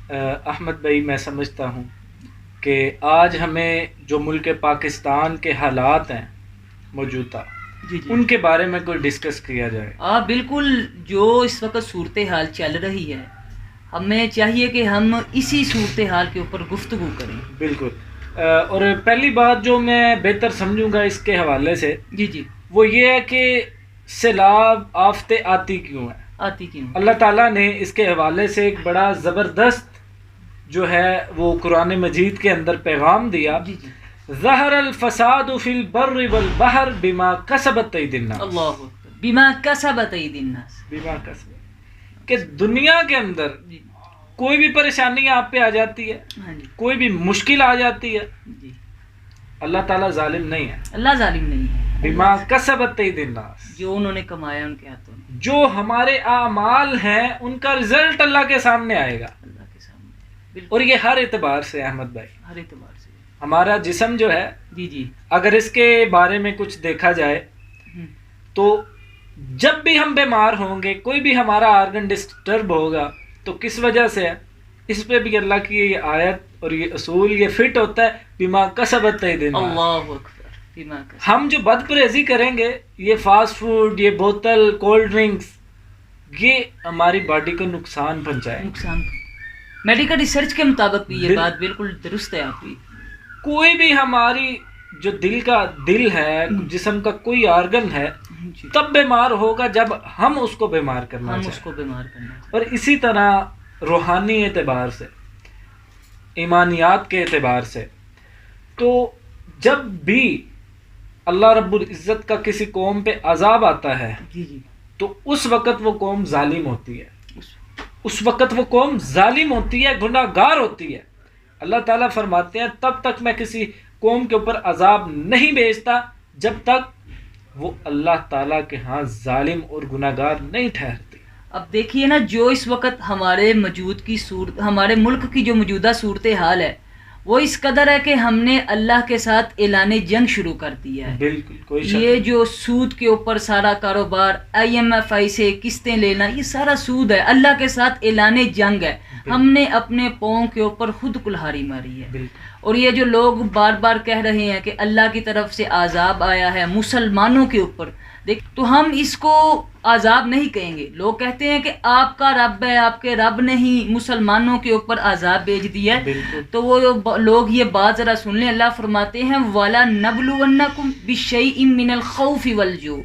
احمد بھائی میں سمجھتا ہوں کہ آج ہمیں جو ملک پاکستان کے حالات ہیں موجودہ جی ان کے بارے میں کوئی ڈسکس کیا جائے. بالکل. جو اس وقت صورتحال چل رہی ہے ہمیں چاہیے کہ ہم اسی صورتحال کے اوپر گفتگو کریں. بالکل. اور پہلی بات جو میں بہتر سمجھوں گا اس کے حوالے سے جی وہ یہ ہے کہ سیلاب آفتیں آتی کیوں ہیں. آتی کیوں؟ اللہ تعالیٰ نے اس کے حوالے سے ایک بڑا زبردست جو ہے وہ قرآن مجید کے اندر پیغام دیا. جی ظہر الفساد فی البر والبحر بما کسبت ایدی الناس. اللہ اکبر. بما کسبت ایدی الناس. بما کسبت کہ دنیا کے اندر جی کوئی بھی پریشانی آپ پہ آ جاتی ہے، ہاں جی کوئی بھی مشکل آ جاتی ہے، جی اللہ تعالیٰ ظالم نہیں ہے. اللہ ظالم نہیں ہے. بما کسبت ایدی الناس، جو انہوں نے کمایا ان کے ہاتھوں میں جو ہمارے اعمال ہیں ان کا رزلٹ اللہ کے سامنے آئے گا. اللہ کے سامنے. بالکل. اور یہ ہر اعتبار سے احمد بھائی، ہر اعتبار سے. ہمارا جسم جو ہے جی اگر اس کے بارے میں کچھ دیکھا جائے ہم، تو جب بھی ہم بیمار ہوں گے، کوئی بھی ہمارا آرگن ڈسٹرب ہوگا تو کس وجہ سے ہے؟ اس پہ بھی اللہ کی یہ آیت اور یہ اصول یہ فٹ ہوتا ہے بما کسبت ایدی الناس. اللہ اکبر. بما کسبت. ہم جو بد پرہیزی کریں گے، یہ فاسٹ فوڈ، یہ بوتل، کولڈ ڈرنکس، یہ ہماری باڈی کو نقصان پہنچائے. نقصان. میڈیکل ریسرچ کے مطابق بھی یہ بات بالکل درست ہے آپ کی. کوئی بھی ہماری جو دل ہے، جسم کا کوئی آرگن ہے، جی. تب بیمار ہوگا جب ہم اس کو بیمار کرنا ہم اس چاہیں. کو بیمار کرنا چاہتے اور اسی طرح روحانی اعتبار سے، ایمانیات کے اعتبار سے، تو جب بھی اللہ رب العزت کا کسی قوم پہ عذاب آتا ہے ہیں. جی تو اس وقت وہ قوم ظالم ہوتی ہے، اس- اس وقت وہ قوم ظالم ہوتی ہے، گناہ گار ہوتی ہے. اللہ تعالیٰ فرماتے ہیں تب تک میں کسی قوم کے اوپر عذاب نہیں بھیجتا جب تک وہ اللہ تعالیٰ کے ہاں ظالم اور گناہ گار نہیں ٹھہرتی. اب دیکھیے نا، جو اس وقت ہمارے ملک کی جو موجودہ صورتحال ہے وہ اس قدر ہے کہ ہم نے اللہ کے ساتھ اعلان جنگ شروع کر دیا ہے. بالکل کوئی شک یہ نہیں. جو سود کے اوپر سارا کاروبار، IMF سے قسطیں لینا، یہ سارا سود ہے. اللہ کے ساتھ اعلان جنگ ہے. ہم نے اپنے پاؤں کے اوپر خود کلہاری ماری ہے. بالکل. اور یہ جو لوگ بار بار کہہ رہے ہیں کہ اللہ کی طرف سے عذاب آیا ہے مسلمانوں کے اوپر، دیکھ تو ہم اس کو عذاب نہیں کہیں گے. لوگ کہتے ہیں کہ آپ کا رب ہے، آپ کے رب نے ہی مسلمانوں کے اوپر عذاب بھیج دیا ہے. بالکل. تو وہ لوگ یہ بات ذرا سن لیں. اللہ فرماتے ہیں وَلَا نَبْلُوَنَّكُمْ بِشَيْءٍ مِّنَ الْخَوْفِ وَالْجُوعِ،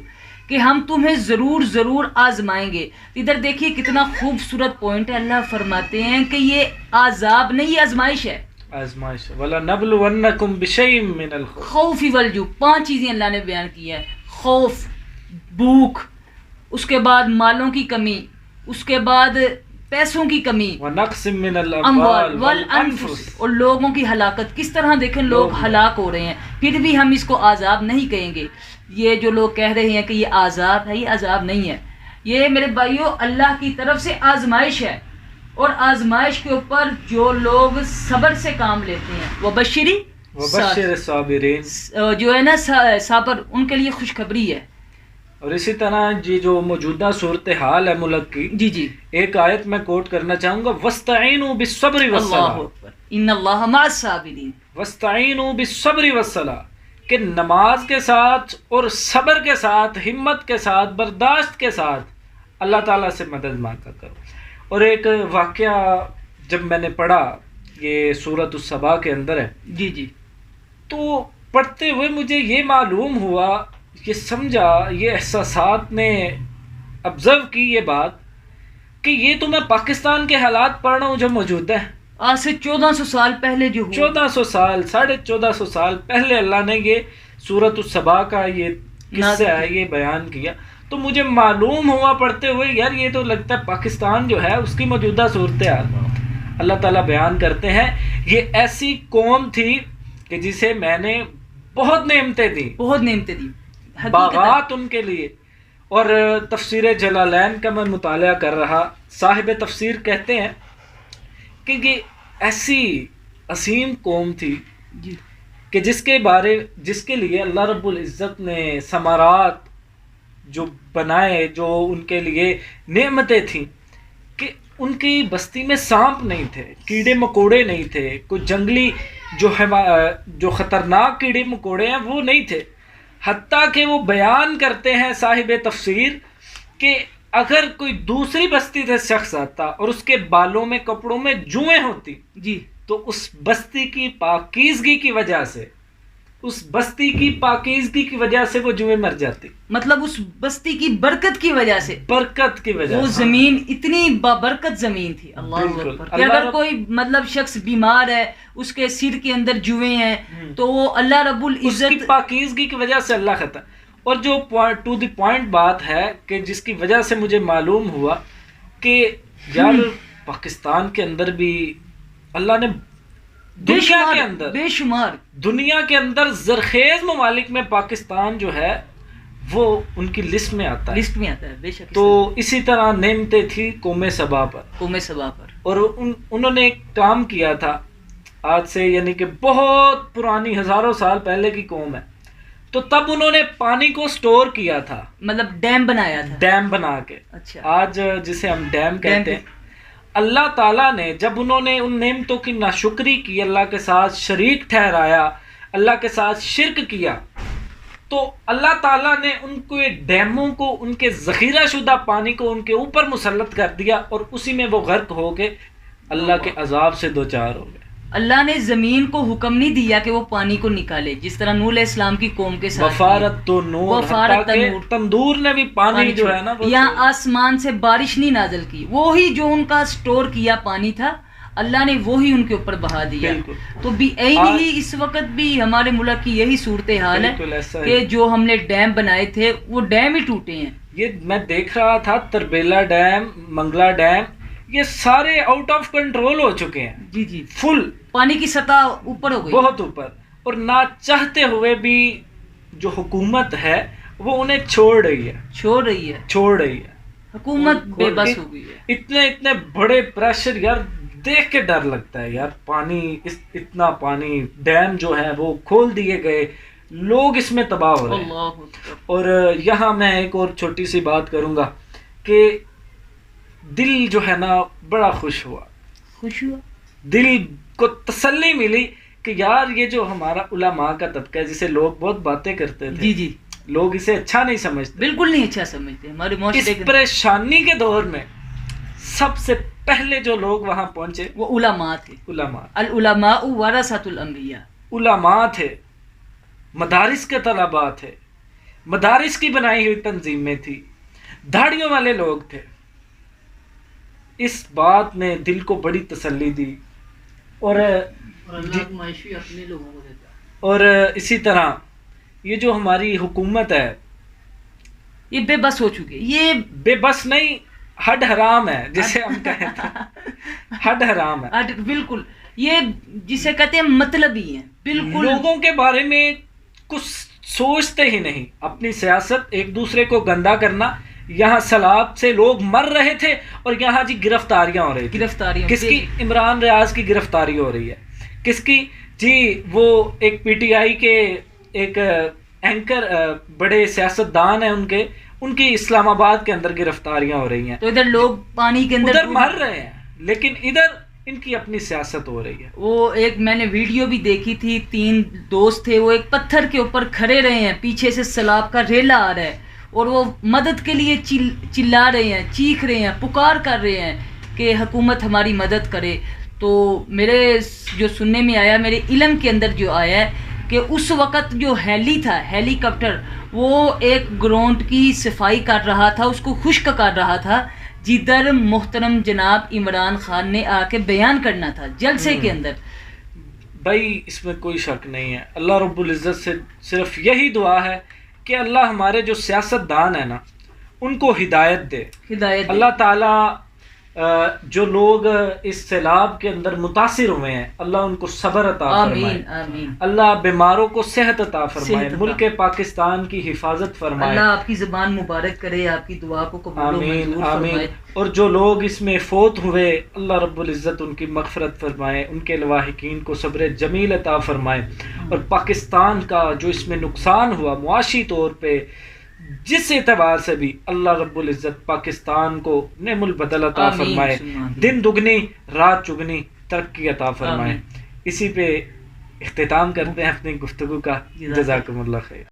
کہ ہم تمہیں ضرور آزمائیں گے. ادھر دیکھیے کتنا خوبصورت پوائنٹ ہے. اللہ فرماتے ہیں کہ یہ عذاب نہیں، یہ آزمائش ہے. آزمائش. وَلَنَبْلُوَنَّكُمْ بِشَيْءٍ مِّنَ الْخَوْفِ. خوف والجوع، 5 چیزیں اللہ نے بیان کی ہے. خوف، بھوک، اس کے بعد مالوں کی کمی، اس کے بعد پیسوں کی کمی، وَنَقْصٍ مِّنَ اموال الْأَمْوَالِ والانفس، وَالْأَنفُسِ. اور لوگوں کی ہلاکت. کس طرح دیکھیں لوگ ہلاک ہو رہے ہیں، پھر بھی ہم اس کو عذاب نہیں کہیں گے. یہ جو لوگ کہہ رہے ہیں کہ یہ عذاب ہے، یہ عذاب نہیں ہے. یہ میرے بھائیوں اللہ کی طرف سے آزمائش ہے. اور آزمائش کے اوپر جو لوگ صبر سے کام لیتے ہیں، وبشری وَبَشِّرِ الصَّابِرِينَ، جو ہے نا صابر، ان کے لیے خوشخبری ہے. اور اسی طرح جو موجودہ صورتحال ہے ملک کی، جی ایک آیت میں کوٹ کرنا چاہوں گا، وَاسْتَعِينُوا بِالصَّبْرِ اللہ وَالصَّلَاةِ. اکبر. ان اللہ مع الصابرین. وَاسْتَعِينُوا بِالصَّبْرِ وَالصَّلَاةِ، کہ نماز کے ساتھ اور صبر کے ساتھ، ہمت کے ساتھ، برداشت کے ساتھ اللہ تعالیٰ سے مدد مانگا کرو. اور ایک واقعہ جب میں نے پڑھا، یہ سورۃ السبا کے اندر ہے، جی تو پڑھتے ہوئے مجھے یہ معلوم ہوا، یہ سمجھا، یہ احساسات نے آبزرو کی یہ بات کہ یہ تو میں پاکستان کے حالات پڑھ رہا ہوں جو موجود ہے. آج سے 1400 سال پہلے جو ہوا. 1400 سال، 1450 سال پہلے اللہ نے یہ سورۃ السبا کا یہ قصہ ہے یہ بیان کیا. تو مجھے معلوم ہوا پڑھتے ہوئے، یار یہ تو لگتا ہے پاکستان جو ہے اس کی موجودہ صورتحال اللہ تعالیٰ بیان کرتے ہیں. یہ ایسی قوم تھی کہ جسے میں نے بہت نعمتیں دیں، بہت نعمتیں دی، باغات ان کے لیے. اور تفسیر جلالین کا میں مطالعہ کر رہا، صاحب تفسیر کہتے ہیں کہ یہ ایسی عظیم قوم تھی جی کہ جس کے لیے اللہ رب العزت نے ثمرات جو بنائے، جو ان کے لیے نعمتیں تھیں، کہ ان کی بستی میں سانپ نہیں تھے، کیڑے مکوڑے نہیں تھے، کوئی جنگلی جو خطرناک کیڑے مکوڑے ہیں وہ نہیں تھے. حتیٰ کہ وہ بیان کرتے ہیں صاحب تفسیر کہ اگر کوئی دوسری بستی سے شخص آتا اور اس کے بالوں میں کپڑوں میں جوئیں ہوتی جی تو اس بستی کی پاکیزگی کی وجہ سے، اس بستی کی پاکیزگی کی وجہ سے وہ جوئیں مر جاتی. مطلب اس بستی کی برکت کی وجہ سے، برکت کی وجہ وہ سے زمین اتنی بابرکت زمین تھی. اللہ اکبر. کہ اگر کوئی مطلب شخص بیمار ہے، اس کے سر کے اندر جوئیں ہیں، تو وہ اللہ رب اس کی العزت پاکیزگی کی وجہ سے اللہ خطا. اور جو ٹو دی پوائنٹ بات ہے کہ جس کی وجہ سے مجھے معلوم ہوا کہ یار پاکستان کے اندر بھی اللہ نے بے شمار دنیا کے اندر زرخیز ممالک میں پاکستان جو ہے وہ ان کی لسٹ میں آتا ہے بے شک. تو اسی طرح نعمتیں تھی قوم سبا پر، اور انہوں نے ایک کام کیا تھا آج سے یعنی کہ بہت پرانی ہزاروں سال پہلے کی قوم ہے. تو تب انہوں نے پانی کو سٹور کیا تھا، مطلب ڈیم بنایا تھا، ڈیم بنا کے. اچھا. آج جسے ہم ڈیم کہتے ہیں، اللہ تعالیٰ نے جب انہوں نے ان نعمتوں کی ناشکری کی، اللہ کے ساتھ شریک ٹھہرایا، اللہ کے ساتھ شرک کیا، تو اللہ تعالیٰ نے ان کے ڈیموں کو، ان کے ذخیرہ شدہ پانی کو ان کے اوپر مسلط کر دیا، اور اسی میں وہ غرق ہو کے اللہ کے عذاب سے دوچار ہو گئے. اللہ نے زمین کو حکم نہیں دیا کہ وہ پانی کو نکالے، جس طرح نوح علیہ السلام کی قوم کے ساتھ وفارت تو نور، تندور نے بھی پانی جو ہے نا، یہاں آسمان سے بارش نہیں نازل کی، وہی جو ان کا سٹور کیا پانی تھا اللہ نے وہی ان کے اوپر بہا دیا. تو بھی ہی اس وقت بھی ہمارے ملک کی یہی صورتحال ہے کہ جو ہم نے ڈیم بنائے تھے وہ ڈیم ہی ٹوٹے ہیں. یہ میں دیکھ رہا تھا تربیلا ڈیم، منگلا ڈیم، یہ سارے آؤٹ آف کنٹرول ہو چکے ہیں. جی فل پانی کی سطح اوپر ہو گئی، بہت اوپر. اور نہ چاہتے ہوئے بھی جو حکومت ہے وہ انہیں چھوڑ رہی ہے. حکومت بے بس ہو گئی ہے. اتنے بڑے پریشر یار دیکھ کے ڈر لگتا ہے یار. پانی اتنا پانی، ڈیم جو ہے وہ کھول دیے گئے، لوگ اس میں تباہ ہو رہے ہیں. اور یہاں میں ایک اور چھوٹی سی بات کروں گا کہ دل جو ہے نا بڑا خوش ہوا، دل کو تسلی ملی کہ یار یہ جو ہمارا علماء کا طبقہ ہے، جسے لوگ بہت باتیں کرتے تھے، جی لوگ اسے اچھا نہیں سمجھتے، بالکل نہیں اچھا سمجھتے. ہمارے معاشرے اس پریشانی کے دور میں سب سے پہلے جو لوگ وہاں پہنچے وہ علماء تھے. العلماء ورثۃ الانبیاء، علماء تھے، مدارس کے طلباء تھے، مدارس کی بنائی ہوئی تنظیمیں تھی، دھاڑیوں والے لوگ تھے. اس بات نے دل کو بڑی تسلی دی. اور اسی طرح یہ جو ہماری حکومت ہے یہ بے بس ہو چکی. یہ بے بس نہیں، ہڈ حرام ہے جسے ہم کہتے ہیں، ہڈ حرام ہے بالکل. یہ جسے کہتے ہیں مطلبی ہیں، بالکل لوگوں کے بارے میں کچھ سوچتے ہی نہیں. اپنی سیاست، ایک دوسرے کو گندا کرنا. یہاں سیلاب سے لوگ مر رہے تھے اور یہاں جی گرفتاریاں ہو رہی تھی. کس کی؟ عمران ریاض کی گرفتاری ہو رہی ہے. کس کی؟ جی وہ ایک پی ٹی آئی کے ایک اینکر، بڑے سیاستدان ہیں ان کی اسلام آباد کے اندر گرفتاریاں ہو رہی ہیں. تو ادھر لوگ پانی کے اندر مر رہے ہیں، لیکن ادھر ان کی اپنی سیاست ہو رہی ہے. وہ ایک میں نے ویڈیو بھی دیکھی تھی، 3 دوست تھے، وہ ایک پتھر کے اوپر کھڑے رہے ہیں، پیچھے سے سیلاب کا ریلا آ رہا ہے اور وہ مدد کے لیے چلا رہے ہیں، چیخ رہے ہیں، پکار کر رہے ہیں کہ حکومت ہماری مدد کرے. تو میرے جو سننے میں آیا، میرے علم کے اندر جو آیا ہے کہ اس وقت جو ہیلی کاپٹر وہ ایک گراؤنڈ کی صفائی کر رہا تھا، اس کو خشک کر رہا تھا، جدھر محترم جناب عمران خان نے آ کے بیان کرنا تھا جلسے کے اندر. بھائی اس میں کوئی شک نہیں ہے. اللہ رب العزت سے صرف یہی دعا ہے کہ اللہ ہمارے جو سیاست دان ہیں نا ان کو ہدایت دے. اللہ تعالیٰ جو لوگ اس سیلاب کے اندر متاثر ہوئے ہیں اللہ ان کو صبر عطا فرمائے. آمین. اللہ بیماروں کو صحت عطا فرمائے. ملک پاکستان کی حفاظت فرمائے. اللہ آپ کی زبان مبارک کرے، آپ کی دعا کو قبول و منظور فرمائے. اور جو لوگ اس میں فوت ہوئے اللہ رب العزت ان کی مغفرت فرمائے، ان کے لواحقین کو صبر جمیل عطا فرمائے. اور پاکستان کا جو اس میں نقصان ہوا معاشی طور پہ، جس اعتبار سے بھی اللہ رب العزت پاکستان کو نعم البدل عطا آمین، فرمائے، آمین۔ دن دگنی رات چگنی ترقی عطا فرمائے۔ آمین۔ اسی پہ اختتام کرتے ہیں اپنی گفتگو کا۔ جزاکم اللہ خیر۔